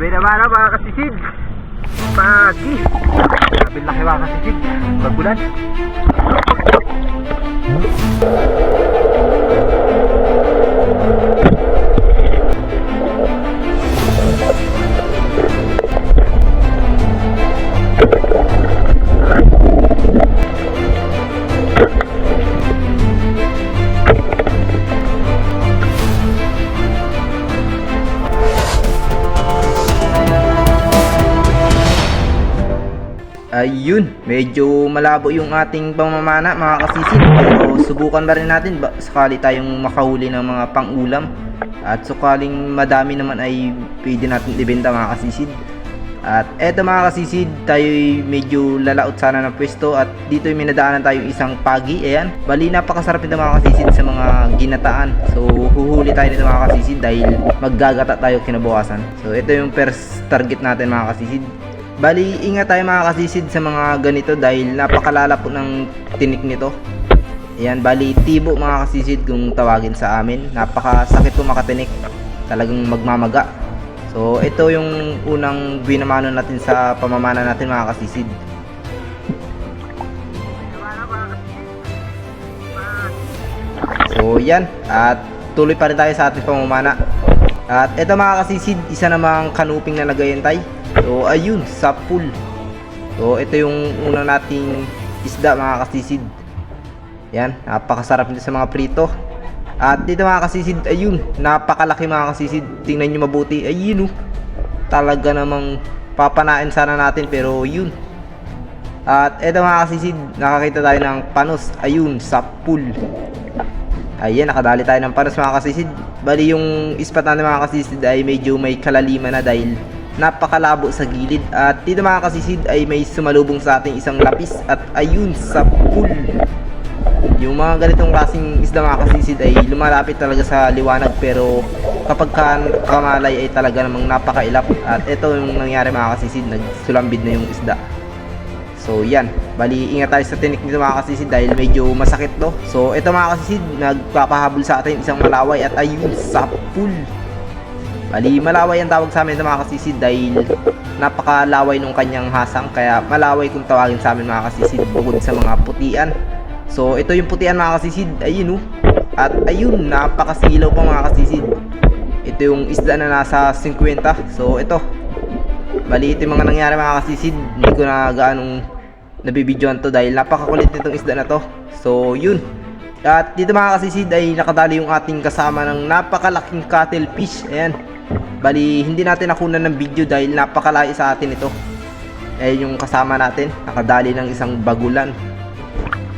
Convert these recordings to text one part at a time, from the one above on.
Grabe naman mga kasisid. Pagi. Grabe laki mga kasisid. Magulan. Ayun, medyo malabo yung ating pamamana mga kasisid. Pero subukan na rin natin sakali tayong makahuli ng mga pang-ulam. At sakaling madami naman ay pwede natin ibenta mga kasisid. At eto mga kasisid, tayo medyo lalaot sana ng pwesto. At dito may nadaanan tayo isang pagi. Ayan, bali napakasarap nito mga kasisid sa mga ginataan. So huhuli tayo nito mga kasisid dahil maggagata tayo kinabukasan. So ito yung first target natin mga kasisid. Bali, ingat tayo mga kasisid sa mga ganito dahil napakalala po ng tinik nito. Ayan, bali tibo mga kasisid kung tawagin sa amin. Napakasakit po makatinik. Talagang magmamaga. So, ito yung unang binamano natin sa pamamana natin mga kasisid. So, yan. At tuloy pa rin tayo sa ating pamamana. At ito mga kasisid, isa namang kanuping na nagayantay. So ayun, sapul. So ito yung unang nating isda mga kasisid. Yan, napakasarap nito sa mga prito. At dito mga kasisid, ayun, napakalaki mga kasisid. Tingnan nyo mabuti, ayun talaga namang papanain sana natin pero yun. At ito mga kasisid, nakakita tayo ng panos. Ayun, sapul. Ayan, nakadali tayo ng panos mga kasisid. Bali yung ispat natin mga kasisid ay medyo may kalaliman na dahil napakalabo sa gilid. At dito mga kasisid ay may sumalubong sa ating isang lapis. At ayun, sapul. Yung mga ganitong klaseng isda mga kasisid ay lumalapit talaga sa liwanag. Pero kapag kamalay ay talaga namang napakailap. At ito yung nangyari mga kasisid, nagsulambid na yung isda. So yan, bali ingat tayo sa tinik nito mga kasisid dahil medyo masakit to. So ito mga kasisid, nagpapahabol sa atin isang malaway. At ayun, sapul. Bali, malaway ang tawag sa amin ng mga kasisid dahil napakalaway nung kanyang hasang. Kaya malaway kung tawagin sa amin mga kasisid bukod sa mga putian. So, ito yung putian mga kasisid. Ayun At ayun, napakasilaw pa mga kasisid. Ito yung isda na nasa 50. So, ito. Bali, ito yung mga nangyari mga kasisid. Hindi ko na gaanong nabibidyoan to dahil napakakulit nitong isda na to. So, yun. At dito mga kasisid ay nakadali yung ating kasama ng napakalaking cuttlefish. Ayan. Bali, hindi natin nakunan ng video dahil napakalayo sa atin ito. Ayan yung kasama natin, nakadali ng isang bagulan.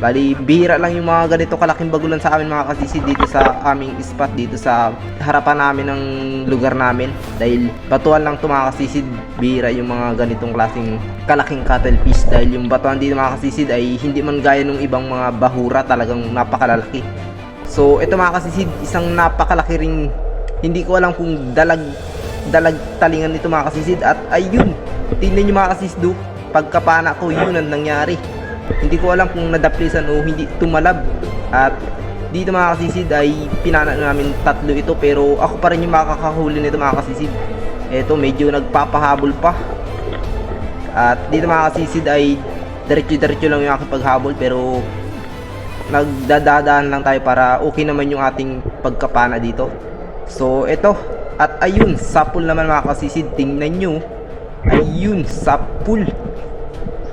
Bali, bihira lang yung mga ganito kalaking bagulan sa amin mga kasisid dito sa aming spot, dito sa harapan namin ng lugar namin. Dahil batuan lang ito mga kasisid, bihira yung mga ganitong klaseng kalaking cuttlefish. Dahil yung batuan dito mga kasisid ay hindi man gaya ng ibang mga bahura, talagang napakalalaki. So, ito mga kasisid, isang napakalaki ring, hindi ko alam kung dalag talingan nito mga kasisid. At ayun, tingnan nyo mga kasisid, pagkapana ko yun ang nangyari. Hindi ko alam kung nadaplisan o hindi tumalab. At dito mga kasisid ay pinana namin tatlo ito, pero ako pa rin yung makakahuli nito mga kasisid. Ito medyo nagpapahabol pa. At dito mga kasisid ay diretso lang yung aking paghabol, pero nagdadaan lang tayo para okay naman yung ating pagkapana dito. So ito. At ayun, sapul naman mga kasisid. Tingnan nyo. Ayun, sapul.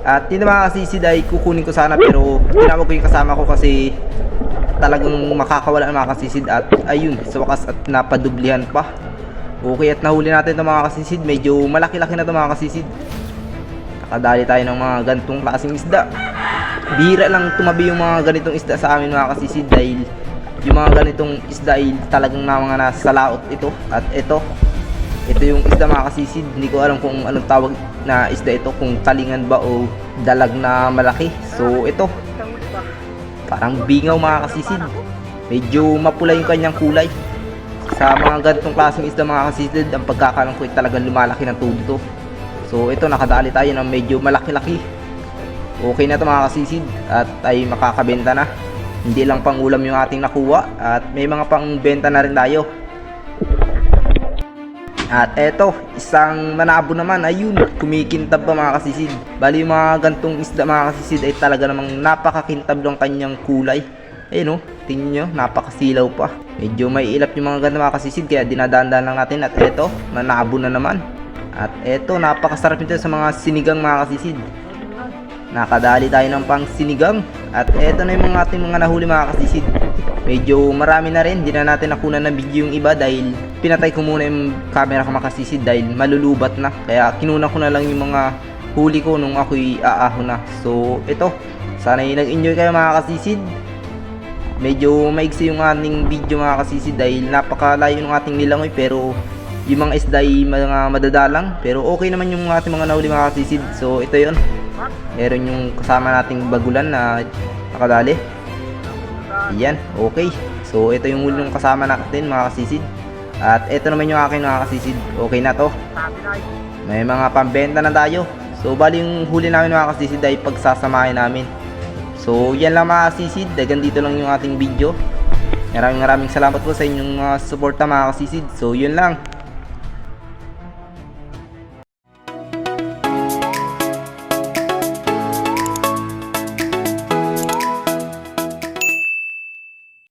At dito mga kasisid ay kukunin ko sana, pero tinawag ko yung kasama ko kasi talagang makakawala mga kasisid. At ayun, sa wakas at napadublihan pa. Okay, at nahuli natin ito mga kasisid. Medyo malaki-laki na ito mga kasisid. Nakadali tayo ng mga ganitong klaseng isda. Bihira lang tumabi yung mga ganitong isda sa amin mga kasisid dahil yung mga ganitong isda ay talagang na mga nasa laot ito. At ito yung isda mga kasisid. Hindi ko alam kung anong tawag na isda ito, kung talingan ba o dalag na malaki. So ito, parang bingaw mga kasisid. Medyo mapula yung kanyang kulay. Sa mga ganitong klaseng isda mga kasisid, ang pagkakalang ko ay talagang lumalaki ng tubo to. So ito, nakadali tayo ng medyo malaki-laki. Okay na ito mga kasisid at ay makakabenta na. Hindi lang pang ulam yung ating nakuha at may mga pang benta na rin tayo. At eto, isang manabo naman, ayun, kumikintab pa mga kasisid. Bali yung mga gantong isda mga kasisid ay talaga namang napakakintab ng kanyang kulay. Ayun tingnan nyo, napakasilaw pa. Medyo may ilap yung mga ganda mga kasisid, kaya dinadaan-daan lang natin. At eto, manabo na naman. At eto, napakasarap nito sa mga sinigang mga kasisid. Nakadali tayo ng pang sinigang. At eto na yung mga ating mga nahuli mga kasisid. Medyo marami na rin, di na natin nakunan ng video yung iba dahil pinatay ko muna yung camera ko mga kasisid dahil malulubat na. Kaya kinunan ko na lang yung mga huli ko nung ako'y aahon na. So ito, sana nag-enjoy kayo mga kasisid. Medyo maigsi yung ating video mga kasisid dahil napakalayo ng ating nilangoy, pero yung mga isda ay mga madadalang. Pero okay naman yung ating mga nahuli mga kasisid. So ito yon, meron yung kasama nating bagulan na nakadali. Yan, okay. So ito yung huli ng kasama natin mga kasisid. At ito naman yung akin mga kasisid. Okay na to. May mga pambenta na tayo. So bali yung huli namin mga kasisid ay pagsasamahin namin. So yan lang mga kasisid. Dagan dito lang yung ating video. Maraming salamat po sa inyong suporta mga kasisid. So yun lang.